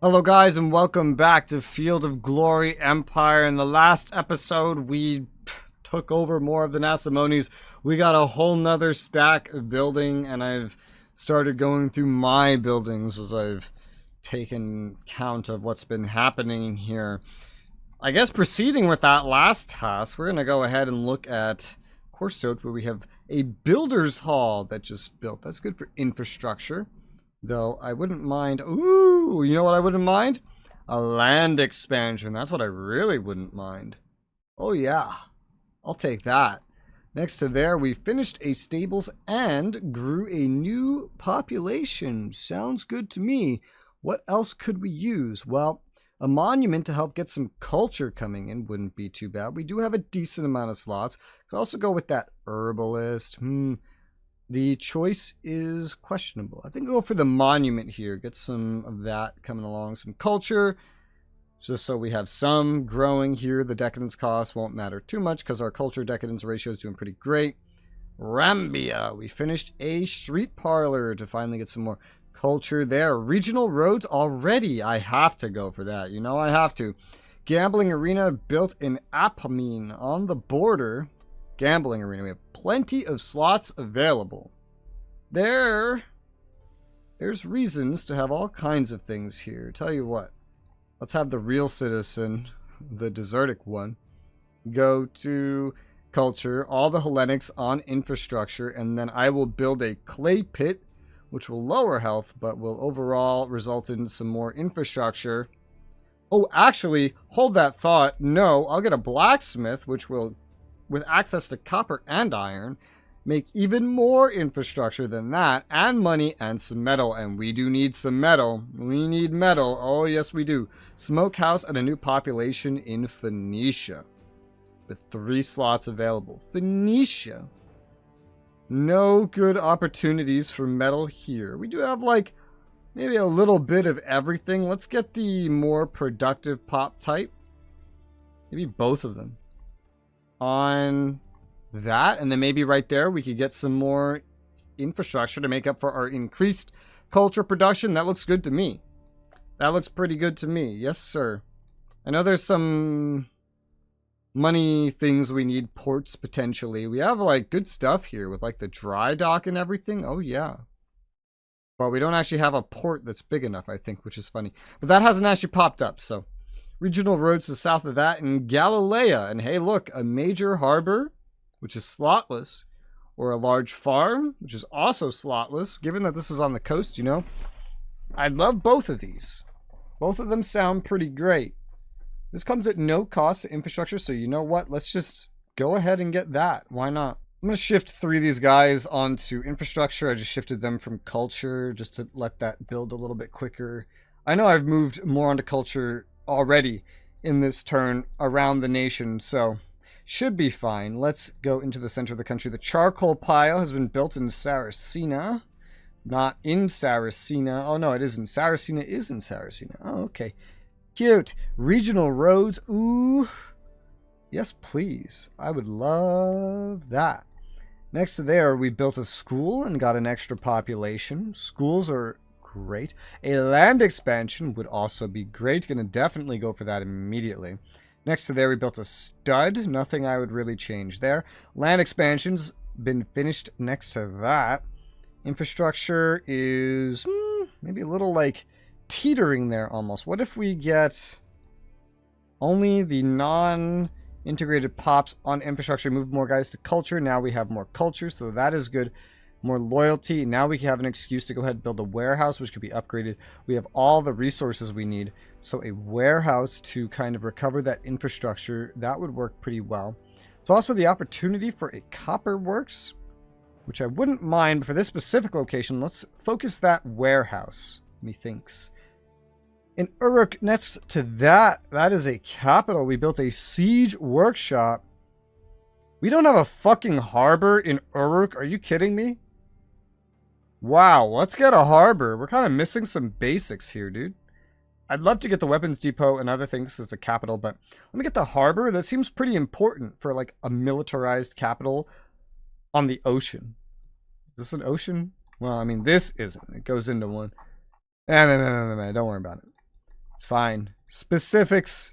Hello guys and welcome back to Field of Glory Empire. In the last episode we took over more of the Nasamones. We got a whole nother stack of building and I've started going through my buildings as I've taken count of what's been happening here. I guess proceeding with that last task, we're going to go ahead and look at Corso, where we have a builder's hall that just built. That's good for infrastructure. Though I wouldn't mind, ooh, you know what I wouldn't mind? A land expansion. That's what I really wouldn't mind. Oh yeah, I'll take that. Next to there, we finished a stables and grew a new population. Sounds good to me. What else could we use? Well, a monument to help get some culture coming in wouldn't be too bad. We do have a decent amount of slots. Could also go with that herbalist. The choice is questionable. I think I'll go for the monument here. Get some of that coming along. Some culture. Just so we have some growing here. The decadence cost won't matter too much because our culture decadence ratio is doing pretty great. Rambia. We finished a street parlor to finally get some more culture there. Regional roads already. I have to go for that. You know I have to. Gambling arena built in Apamine on the border. Gambling arena. We have plenty of slots available. There's reasons to have all kinds of things here. Tell you what, let's have the real citizen, the desertic one, go to culture, all the Hellenics on infrastructure, and then I will build a clay pit, which will lower health, but will overall result in some more infrastructure. Oh, actually, hold that thought. No, I'll get a blacksmith, which will, with access to copper and iron, make even more infrastructure than that, and money and some metal. And we do need some metal. We need metal. Oh, yes, we do. Smokehouse and a new population in Phoenicia with 3 slots available. Phoenicia. No good opportunities for metal here. We do have, like, maybe a little bit of everything. Let's get the more productive pop type. Maybe both of them on that, and then maybe right there we could get some more infrastructure to make up for our increased culture production. That looks good to me. That looks pretty good to me. Yes, sir. I know there's some money things we need, ports potentially. We have like good stuff here with like the dry dock and everything. Oh yeah. But we don't actually have a port that's big enough, I think, which is funny. But that hasn't actually popped up, so regional roads to the south of that in Galilea. And hey, look, a major harbor, which is slotless, or a large farm, which is also slotless, given that this is on the coast, you know. I love both of these. Both of them sound pretty great. This comes at no cost to infrastructure, so you know what? Let's just go ahead and get that. Why not? I'm going to shift 3 of these guys onto infrastructure. I just shifted them from culture just to let that build a little bit quicker. I know I've moved more onto culture already in this turn around the nation, so should be fine. Let's go into the center of the country. The charcoal pile has been built in Saracina, not in Saracina. Oh no, it isn't. Saracina is in Saracina. Oh, okay, cute. Regional roads. Ooh, yes please, I would love that. Next to there, we built a school and got an extra population. Schools are great. A land expansion would also be great. Gonna definitely go for that immediately. Next to there, we built a stud. Nothing I would really change there. Land expansion's been finished next to that. Infrastructure is maybe a little like teetering there almost. What if we get only the non-integrated pops on infrastructure, move more guys to culture? Now we have more culture, so that is good. More loyalty. Now we have an excuse to go ahead and build a warehouse, which could be upgraded. We have all the resources we need. So a warehouse to kind of recover that infrastructure, that would work pretty well. It's also the opportunity for a copper works, which I wouldn't mind. But for this specific location, let's focus that warehouse, methinks. In Uruk, next to that, that is a capital. We built a siege workshop. We don't have a fucking harbor in Uruk. Are you kidding me? Wow, let's get a harbor. We're kind of missing some basics here, dude. I'd love to get the weapons depot and other things as a capital, but let me get the harbor. That seems pretty important for like a militarized capital on the ocean. Is this an ocean? Well, I mean, this isn't. It goes into one. No, don't worry about it. It's fine. Specifics.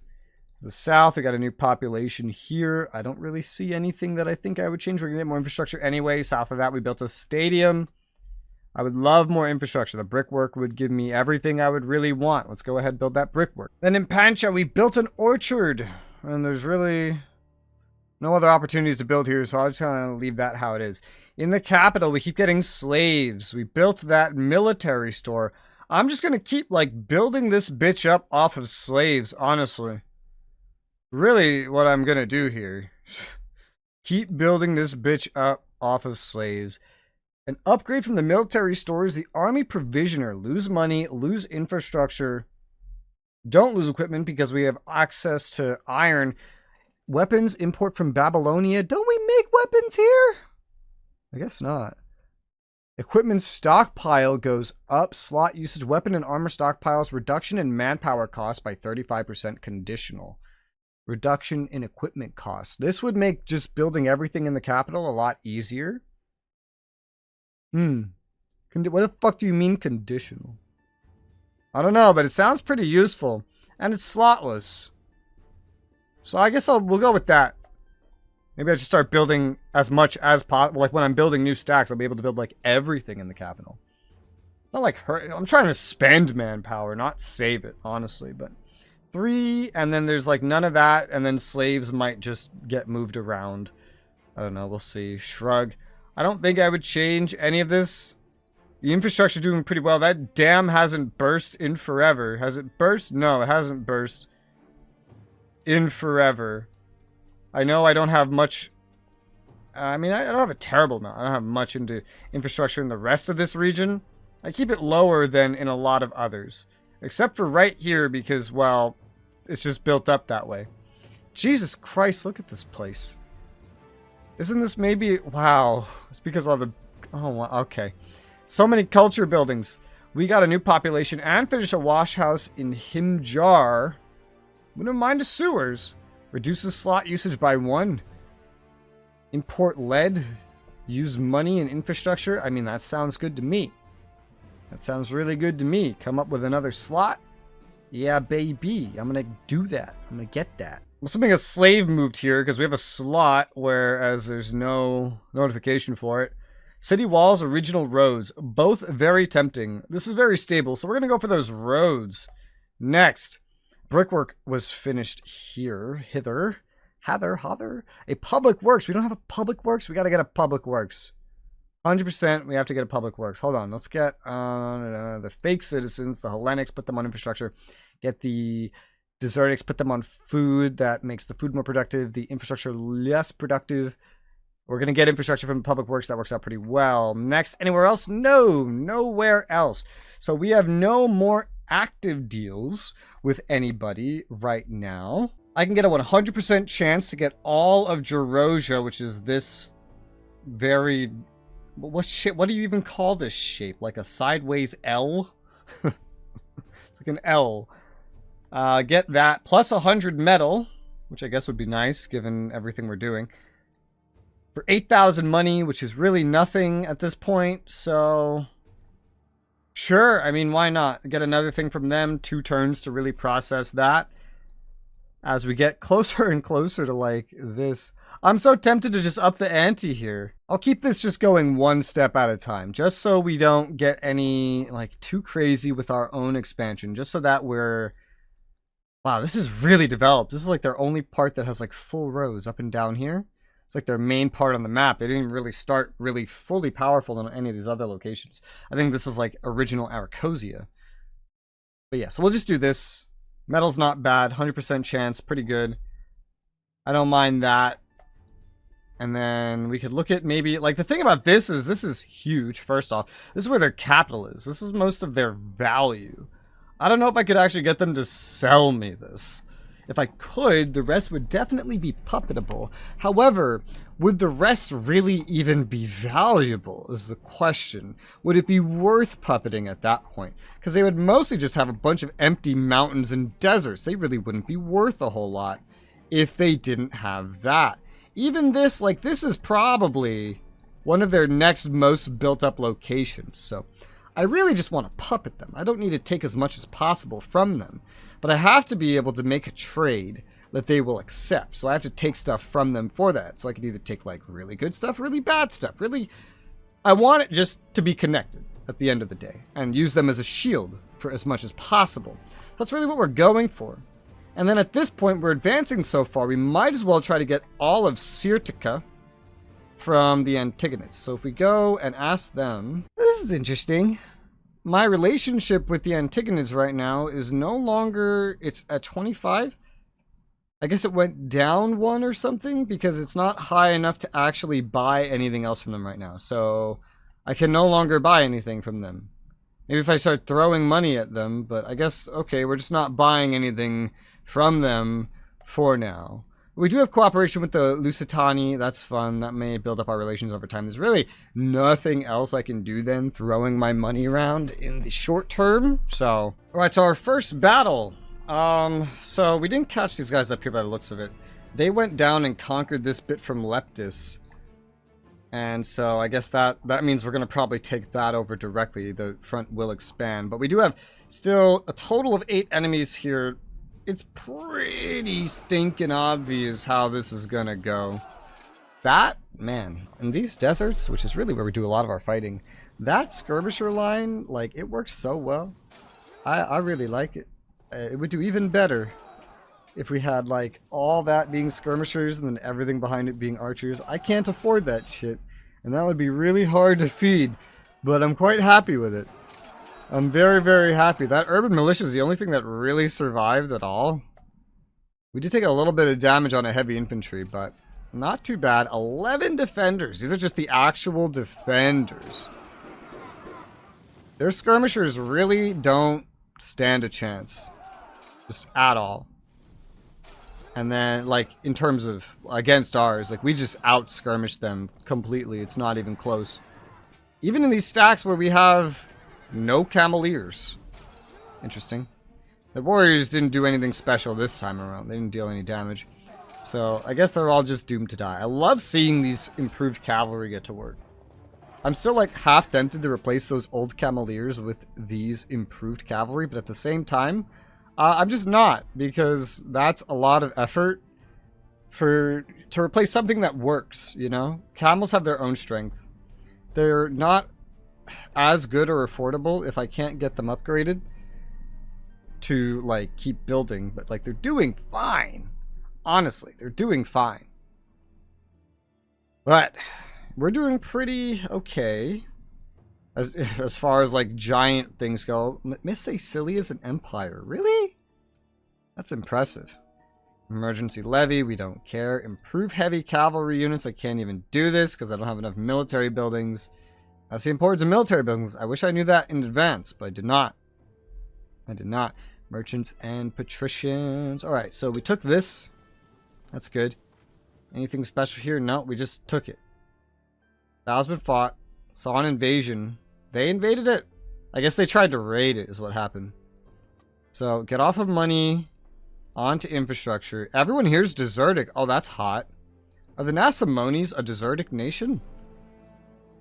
The south, we got a new population here. I don't really see anything that I think I would change. We're going to get more infrastructure anyway. South of that, we built a stadium. I would love more infrastructure. The brickwork would give me everything I would really want. Let's go ahead and build that brickwork. Then in Pancha, we built an orchard. And there's really no other opportunities to build here, so I'll just kind of leave that how it is. In the capital, we keep getting slaves. We built that military store. I'm just going to keep, like, building this bitch up off of slaves, honestly. Really what I'm going to do here. Keep building this bitch up off of slaves. An upgrade from the military stores, the army provisioner. Lose money, lose infrastructure. Don't lose equipment because we have access to iron. Weapons import from Babylonia. Don't we make weapons here? I guess not. Equipment stockpile goes up. Slot usage, weapon and armor stockpiles. Reduction in manpower cost by 35% conditional. Reduction in equipment cost. This would make just building everything in the capital a lot easier. What the fuck do you mean conditional? I don't know, but it sounds pretty useful. And it's slotless. So I guess we'll go with that. Maybe I should start building as much as possible. Like when I'm building new stacks, I'll be able to build like everything in the capital. Not like I'm trying to spend manpower, not save it, honestly. But 3, and then there's like none of that. And then slaves might just get moved around. I don't know. We'll see. Shrug. I don't think I would change any of this. The infrastructure is doing pretty well. That dam hasn't burst in forever. Has it burst? No, it hasn't burst in forever. I know I don't have much. I mean, I don't have a terrible amount. I don't have much into infrastructure in the rest of this region. I keep it lower than in a lot of others. Except for right here because, well, it's just built up that way. Jesus Christ, look at this place. Isn't this maybe... Wow. It's because all the... Oh, okay. So many culture buildings. We got a new population and finished a wash house in Himjar. Wouldn't mind the sewers. Reduces slot usage by 1. Import lead. Use money and infrastructure. I mean, that sounds good to me. That sounds really good to me. Come up with another slot. Yeah, baby. I'm going to do that. I'm going to get that. I'm assuming a slave moved here because we have a slot, whereas there's no notification for it. City walls, original roads. Both very tempting. This is very stable, so we're going to go for those roads. Next. Brickwork was finished here. Hither. Hather. A public works. We don't have a public works. We got to get a public works. 100% we have to get a public works. Hold on. Let's get the fake citizens, the Hellenics, put them on infrastructure. Get the Desertics, put them on food. That makes the food more productive. The infrastructure less productive. We're going to get infrastructure from public works. That works out pretty well. Next, anywhere else? No, nowhere else. So we have no more active deals with anybody right now. I can get a 100% chance to get all of Georgia, which is this very... What do you even call this shape? Like a sideways L? It's like an L. Get that. Plus 100 metal, which I guess would be nice given everything we're doing. For 8,000 money, which is really nothing at this point, so... Sure, I mean, why not? Get another thing from them, 2 turns to really process that. As we get closer and closer to, like, this. I'm so tempted to just up the ante here. I'll keep this just going 1 step at a time, just so we don't get any, like, too crazy with our own expansion, just so that we're... Wow, this is really developed. This is, like, their only part that has, like, full rows up and down here. It's like their main part on the map. They didn't really start really fully powerful in any of these other locations. I think this is like original Aracosia. But yeah, so we'll just do this. Metal's not bad. 100% chance. Pretty good. I don't mind that. And then we could look at maybe... Like the thing about this is huge, first off. This is where their capital is. This is most of their value. I don't know if I could actually get them to sell me this. If I could, the rest would definitely be puppetable. However, would the rest really even be valuable is the question. Would it be worth puppeting at that point? Because they would mostly just have a bunch of empty mountains and deserts. They really wouldn't be worth a whole lot if they didn't have that. Even this, like this is probably one of their next most built up locations. So I really just want to puppet them. I don't need to take as much as possible from them. But I have to be able to make a trade that they will accept. So I have to take stuff from them for that. So I can either take like really good stuff, really bad stuff, really... I want it just to be connected at the end of the day and use them as a shield for as much as possible. That's really what we're going for. And then at this point, we're advancing so far, we might as well try to get all of Sirtica from the Antigonids. So if we go and ask them... This is interesting. My relationship with the Antigonids right now is no longer... It's at 25? I guess it went down 1 or something because it's not high enough to actually buy anything else from them right now. So I can no longer buy anything from them. Maybe if I start throwing money at them, but I guess, okay, we're just not buying anything from them for now. We do have cooperation with the Lusitani. That's fun. That may build up our relations over time. There's really nothing else I can do then, throwing my money around in the short term. So, all right, so our first battle. So we didn't catch these guys up here by the looks of it. They went down and conquered this bit from Leptis. And so I guess that means we're going to probably take that over directly. The front will expand. But we do have still a total of 8 enemies here. It's pretty stinking obvious how this is going to go. That, man, in these deserts, which is really where we do a lot of our fighting, that skirmisher line, like, it works so well. I really like it. It would do even better if we had, like, all that being skirmishers and then everything behind it being archers. I can't afford that shit, and that would be really hard to feed, but I'm quite happy with it. I'm very, very happy. That urban militia is the only thing that really survived at all. We did take a little bit of damage on a heavy infantry, but not too bad. 11 defenders. These are just the actual defenders. Their skirmishers really don't stand a chance. Just at all. And then, like, in terms of against ours, like, we just out-skirmish them completely. It's not even close. Even in these stacks where we have no Cameliers. Interesting. The warriors didn't do anything special this time around. They didn't deal any damage. So, I guess they're all just doomed to die. I love seeing these improved cavalry get to work. I'm still, like, half tempted to replace those old Cameliers with these improved cavalry, but at the same time, I'm just not, because that's a lot of effort to replace something that works, you know? Camels have their own strength. They're not as good or affordable if I can't get them upgraded to, like, keep building, but, like, they're doing fine. Honestly, they're doing fine. But we're doing pretty okay as far as, like, giant things go. Miss Sicilia is an empire. Really? That's impressive. Emergency levy, we don't care. Improve heavy cavalry units. I can't even do this because I don't have enough military buildings. That's the importance of military buildings. I wish I knew that in advance, but I did not. I did not. Merchants and patricians. Alright, so we took this. That's good. Anything special here? No, we just took it. Battle's been fought. Saw an invasion. They invaded it. I guess they tried to raid it is what happened. So, get off of money. Onto infrastructure. Everyone here is desertic. Oh, that's hot. Are the Nasamones a desertic nation?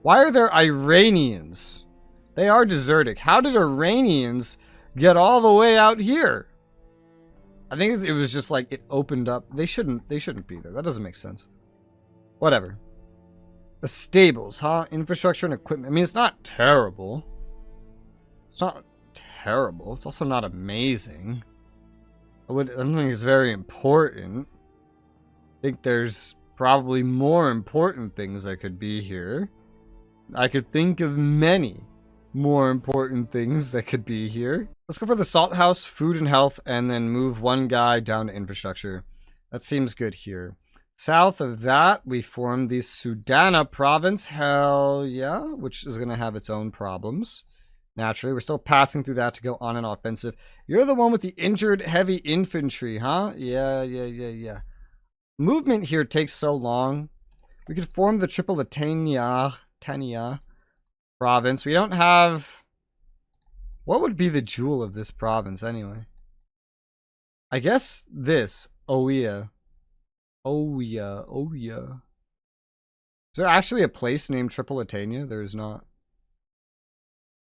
Why are there Iranians? They are desertic. How did Iranians get all the way out here? I think it was just like it opened up. They shouldn't be there. That doesn't make sense. Whatever. The stables, huh? Infrastructure and equipment. I mean, it's not terrible. It's not terrible. It's also not amazing. I don't think it's very important. I think there's probably more important things that could be here. I could think of many more important things that could be here. Let's go for the salt house, food and health, and then move one guy down to infrastructure. That seems good here. South of that, we form the Sudana province. Hell yeah, which is going to have its own problems. Naturally, we're still passing through that to go on an offensive. You're the one with the injured heavy infantry, huh? Yeah. Movement here takes so long. We could form the Tripolitania province. We don't have... What would be the jewel of this province, anyway? I guess this. Oia. Is there actually a place named Tripolitania? There is not.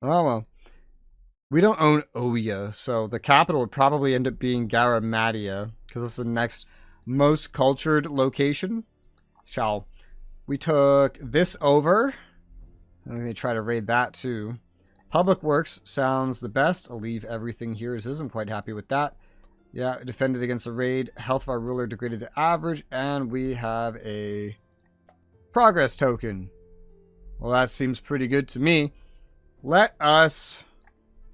Oh, well. We don't own Oya, so the capital would probably end up being Garamatia, because it's the next most cultured location. Shall we took this over. I think they try to raid that too. Public Works sounds the best. I'll leave everything here as is. I'm quite happy with that. Yeah, defended against a raid. Health of our ruler degraded to average. And we have a progress token. Well, that seems pretty good to me. Let us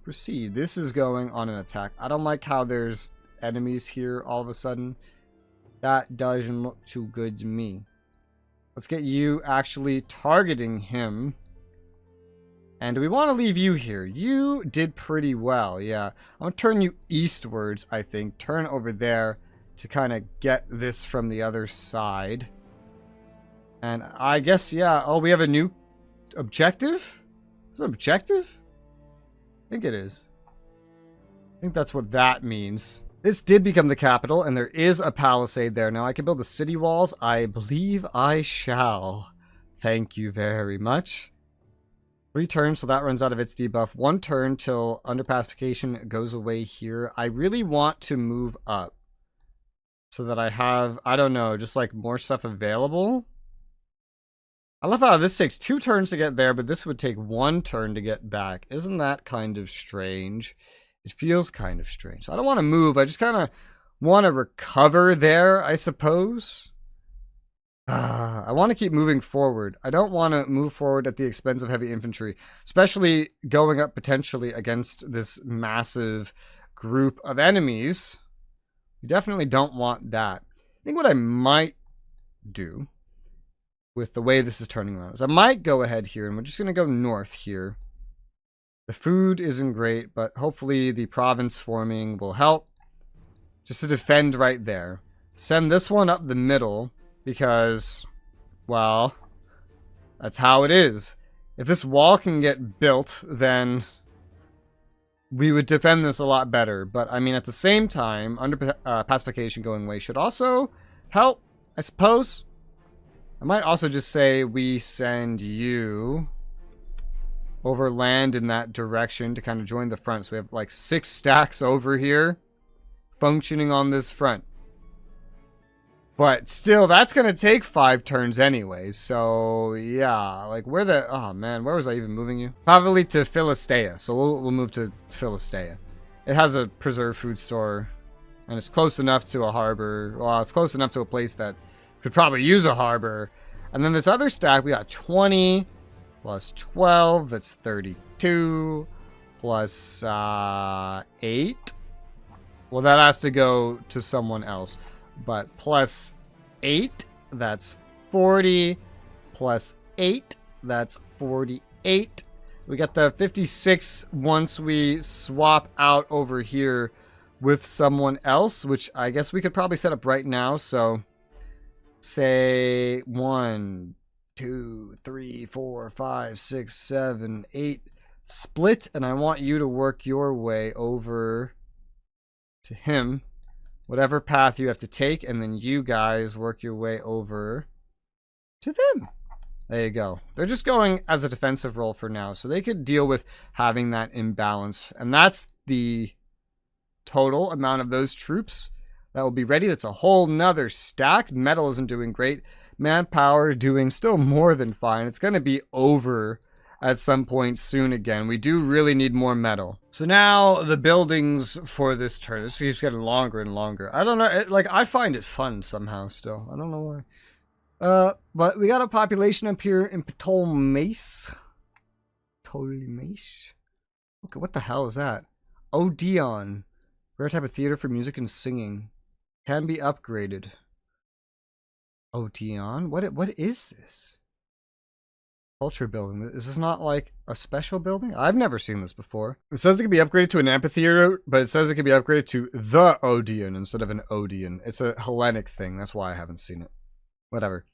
proceed. This is going on an attack. I don't like how there's enemies here all of a sudden. That doesn't look too good to me. Let's get you actually targeting him. And do we want to leave you here? You did pretty well, yeah. I'm going to turn you eastwards, I think. Turn over there to kind of get this from the other side. And I guess, yeah. Oh, we have a new objective? Is it an objective? I think it is. I think that's what that means. This did become the capital, and there is a palisade there. Now, I can build the city walls. I believe I shall. Thank you very much. 3 turns, so that runs out of its debuff. 1 turn till under pacification goes away here. I really want to move up so that I have, I don't know, just like more stuff available. I love how this takes 2 turns to get there, but this would take 1 turn to get back. Isn't that kind of strange? It feels kind of strange. So I don't want to move. I just kind of want to recover there, I suppose. I want to keep moving forward. I don't want to move forward at the expense of heavy infantry, especially going up potentially against this massive group of enemies. We definitely don't want that. I think what I might do with the way this is turning around is I might go ahead here, and we're just going to go north here. The food isn't great, but hopefully the province forming will help. Just to defend right there. Send this one up the middle. Because, well, that's how it is. If this wall can get built, then we would defend this a lot better. But, I mean, at the same time, under pacification going away should also help, I suppose. I might also just say we send you over land in that direction to kind of join the front. So we have like 6 stacks over here functioning on this front. But still, that's going to take 5 turns anyways. So, yeah. Like, where the... Oh, man. Where was I even moving you? Probably to Philistea. So, we'll move to Philistea. It has a preserved food store. And it's close enough to a harbor. Well, it's close enough to a place that could probably use a harbor. And then this other stack, we got 20 plus 12. That's 32. Plus 8. Well, that has to go to someone else. But plus 8, that's 40. Plus 8, that's 48. We got the 56 once we swap out over here with someone else, which I guess we could probably set up right now. So, say 1, 2, 3, 4, 5, 6, 7, 8. Split, and I want you to work your way over to him. Whatever path you have to take, and then you guys work your way over to them. There you go. They're just going as a defensive role for now, so they could deal with having that imbalance. And that's the total amount of those troops that will be ready. That's a whole nother stack. Metal isn't doing great. Manpower is doing still more than fine. It's going to be over at some point soon again. We do really need more metal. So now the buildings for this turn. This keeps getting longer and longer. I don't know. I find it fun somehow still. I don't know why. But we got a population up here in Ptolemais. Ptolemais? Okay, what the hell is that? Odeon. Rare type of theater for music and singing. Can be upgraded. Odeon? What is this? Culture building. Is this not like a special building? I've never seen this before. It says it can be upgraded to an amphitheater, but it says it can be upgraded to the Odeon instead of an Odeon. It's a Hellenic thing. That's why I haven't seen it. Whatever.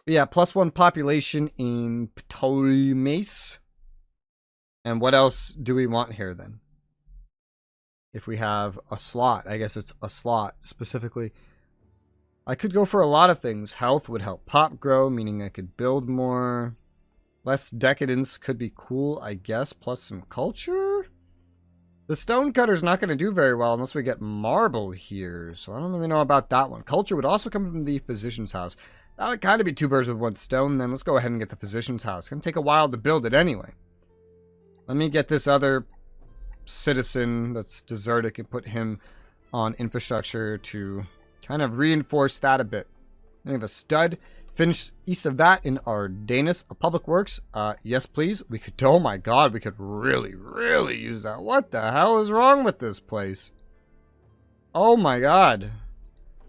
But yeah, +1 population in Ptolemais. And what else do we want here then? If we have a slot, I guess it's a slot specifically. I could go for a lot of things. Health would help pop grow, meaning I could build more. Less decadence could be cool, I guess, plus some culture? The stonecutter's not going to do very well unless we get marble here, so I don't really know about that one. Culture would also come from the physician's house. That would kind of be 2 birds with 1 stone, then let's go ahead and get the physician's house. It's going to take a while to build it anyway. Let me get this other citizen that's desertic and put him on infrastructure to kind of reinforce that a bit. We have a stud. Finish east of that in Ardanus, a public works. Yes, please. We could, oh my god, we could really, really use that. What the hell is wrong with this place? Oh my god.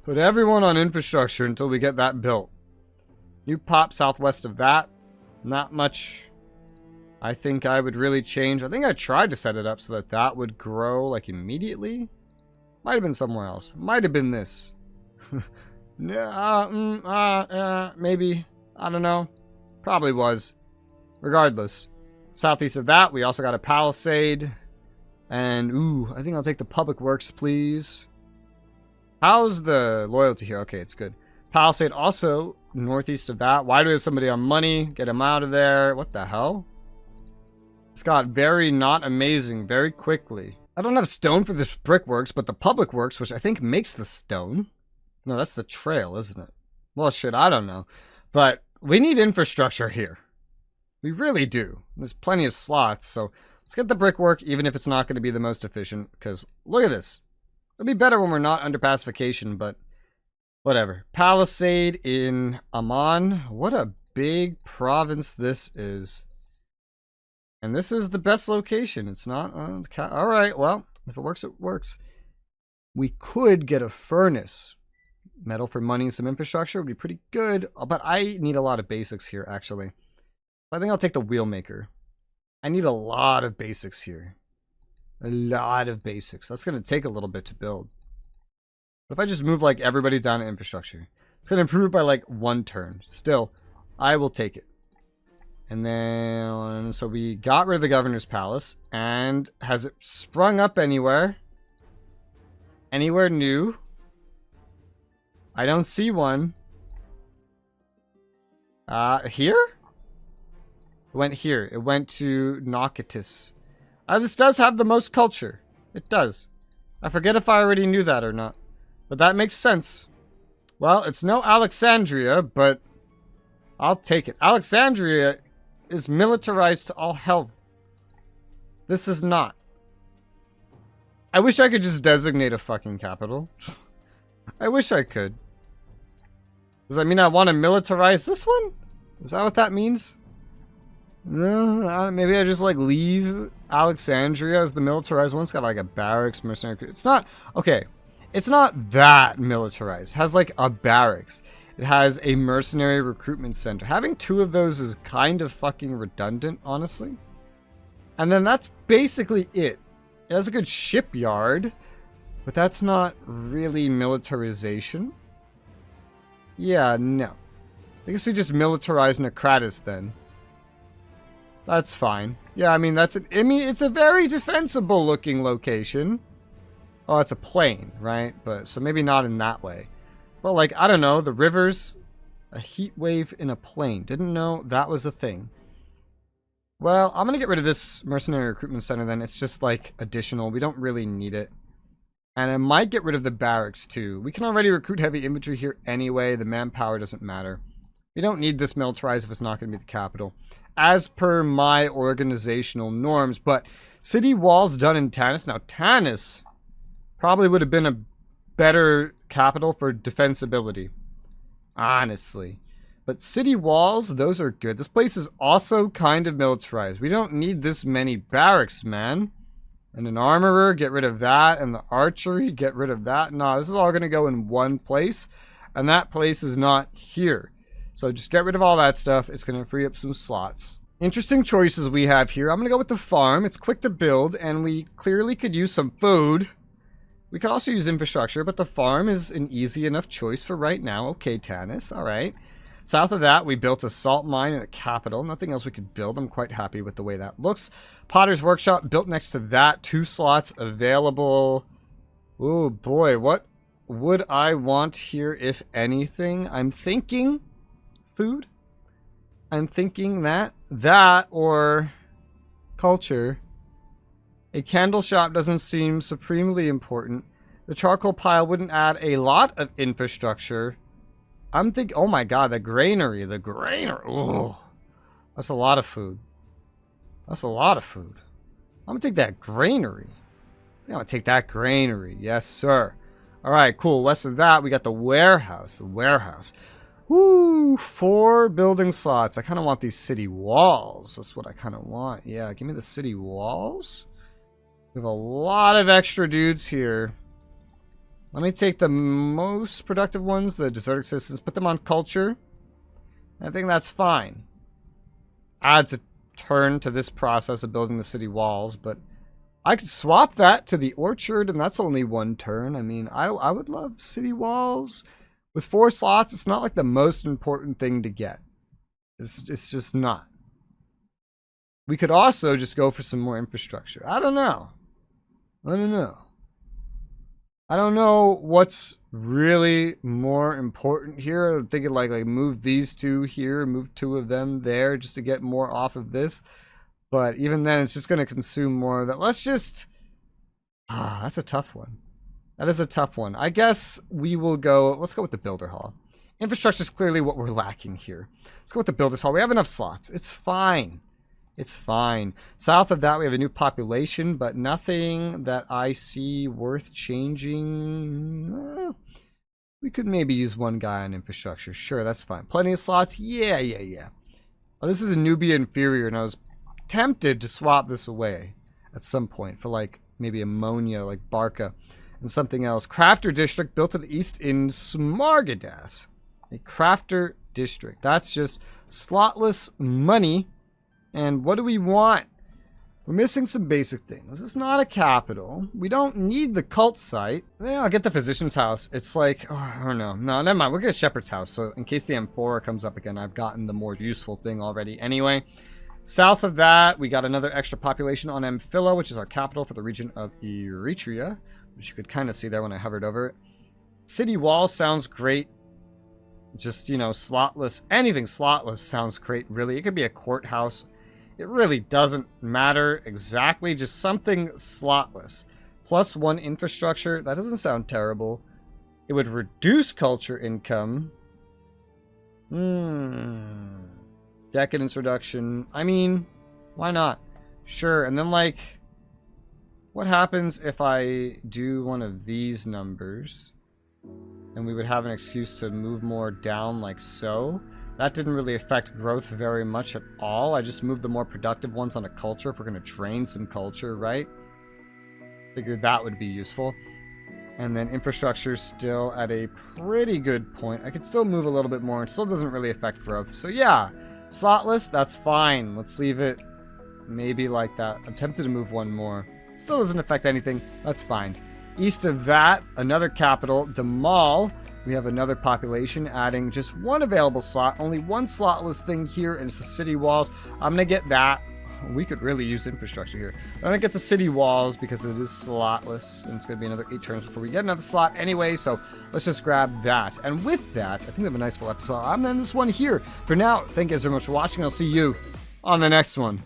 Put everyone on infrastructure until we get that built. New pop southwest of that. Not much. I think I would really change. I think I tried to set it up so that that would grow like immediately. Might have been somewhere else. Might have been this. Maybe. I don't know. Probably was. Regardless. Southeast of that, we also got a palisade. And, ooh, I think I'll take the public works, please. How's the loyalty here? Okay, it's good. Palisade also northeast of that. Why do we have somebody on money? Get him out of there. What the hell? It's got very not amazing very quickly. I don't have stone for this brickworks, but the public works, which I think makes the stone. No, that's the trail, isn't it? Well, shit, I don't know. But we need infrastructure here. We really do. There's plenty of slots, so let's get the brickwork, even if it's not going to be the most efficient, because look at this. It'll be better when we're not under pacification, but whatever. Palisade in Amman. What a big province this is. And this is the best location. It's not... Alright, well, if it works, it works. We could get a furnace. Metal for money and some infrastructure would be pretty good. But I need a lot of basics here, actually. I think I'll take the wheelmaker. I need a lot of basics here. A lot of basics. That's going to take a little bit to build. But if I just move like everybody down to infrastructure, it's going to improve by like 1 turn. Still, I will take it. And then, so we got rid of the governor's palace. And has it sprung up anywhere? Anywhere new? I don't see one. Here? It went here. It went to Noctis. This does have the most culture. It does. I forget if I already knew that or not. But that makes sense. Well, it's no Alexandria, but I'll take it. Alexandria is militarized to all hell. This is not. I wish I could just designate a fucking capital. I wish I could. Does that mean I want to militarize this one? Is that what that means? No, maybe I just like leave Alexandria as the militarized one. It's got like a barracks, mercenary. It's not, okay. It's not that militarized. It has like a barracks. It has a mercenary recruitment center. Having 2 of those is kind of fucking redundant, honestly. And then that's basically it. It has a good shipyard, but that's not really militarization. Yeah, no. I guess we just militarize Necratis then. That's fine. Yeah, I mean, it's a very defensible looking location. Oh, it's a plain, right? But, so maybe not in that way. But, like, I don't know, the rivers, a heat wave in a plain. Didn't know that was a thing. Well, I'm gonna get rid of this mercenary recruitment center then. It's just, like, additional. We don't really need it. And I might get rid of the barracks, too. We can already recruit heavy infantry here anyway. The manpower doesn't matter. We don't need this militarized if it's not going to be the capital. As per my organizational norms. But city walls done in Tanis. Now, Tanis probably would have been a better capital for defensibility. Honestly. But city walls, those are good. This place is also kind of militarized. We don't need this many barracks, man. And an armorer, get rid of that. And the archery, get rid of that. No, this is all going to go in one place. And that place is not here. So just get rid of all that stuff. It's going to free up some slots. Interesting choices we have here. I'm going to go with the farm. It's quick to build. And we clearly could use some food. We could also use infrastructure. But the farm is an easy enough choice for right now. Okay, Tanis. All right. South of that, we built a salt mine and a capital. Nothing else we could build. I'm quite happy with the way that looks. Potter's Workshop built next to that. 2 slots available. Oh boy, what would I want here, if anything? I'm thinking food. I'm thinking that that or culture. A candle shop doesn't seem supremely important. The charcoal pile wouldn't add a lot of infrastructure. I'm thinking, oh my god, the granary. Oh, that's a lot of food. That's a lot of food. I'm gonna take that granary. I'm gonna take that granary. Yes, sir. All right, cool. West of that, we got the warehouse. The warehouse. Woo! 4 building slots. I kind of want these city walls. That's what I kind of want. Yeah, give me the city walls. We have a lot of extra dudes here. Let me take the most productive ones, the desertic citizens, put them on culture. I think that's fine. Adds a turn to this process of building the city walls, but I could swap that to the orchard, and that's only 1 turn. I mean, I would love city walls. With 4 slots, it's not like the most important thing to get. It's just not. We could also just go for some more infrastructure. I don't know. I don't know what's really more important here. I'm thinking like move these 2 here, move 2 of them there just to get more off of this. But even then, it's just going to consume more of that. Let's just... that's a tough one. That is a tough one. I guess we will go... Let's go with the Builder Hall. Infrastructure is clearly what we're lacking here. Let's go with the Builder's Hall. We have enough slots. It's fine. It's fine. South of that, we have a new population, but nothing that I see worth changing. We could maybe use 1 guy on infrastructure. Sure, that's fine. Plenty of slots? Yeah. Oh, this is a Nubia Inferior, and I was tempted to swap this away at some point for like maybe ammonia, like Barca. And something else. Crafter District built to the east in Smargadas. A Crafter District. That's just slotless money. And what do we want? We're missing some basic things. It's not a capital. We don't need the cult site. Yeah, I'll get the physician's house. It's like, oh, I don't know. No, never mind. We'll get a shepherd's house. So in case the M4 comes up again, I've gotten the more useful thing already. Anyway, south of that, we got another extra population on Amphila, which is our capital for the region of Eritrea. Which you could kind of see there when I hovered over it. City wall sounds great. Just, you know, slotless. Anything slotless sounds great, really. It could be a courthouse. It really doesn't matter exactly. Just something slotless. Plus 1 infrastructure. That doesn't sound terrible. It would reduce culture income. Decadence reduction. I mean, why not? Sure. And then, like... What happens if I do one of these numbers? And we would have an excuse to move more down like so. That didn't really affect growth very much at all. I just moved the more productive ones on a culture if we're going to drain some culture, right? Figured that would be useful. And then infrastructure is still at a pretty good point. I could still move a little bit more. It still doesn't really affect growth. So yeah, slotless, that's fine. Let's leave it maybe like that. I'm tempted to move 1 more. Still doesn't affect anything. That's fine. East of that, another capital, Damal. We have another population, adding just 1 available slot. Only 1 slotless thing here, and it's the city walls. I'm going to get that. We could really use infrastructure here. I'm going to get the city walls because it is slotless, and it's going to be another 8 turns before we get another slot anyway, so let's just grab that. And with that, I think we have a nice full episode. I'm going to end this one here. For now, thank you guys very much for watching. I'll see you on the next one.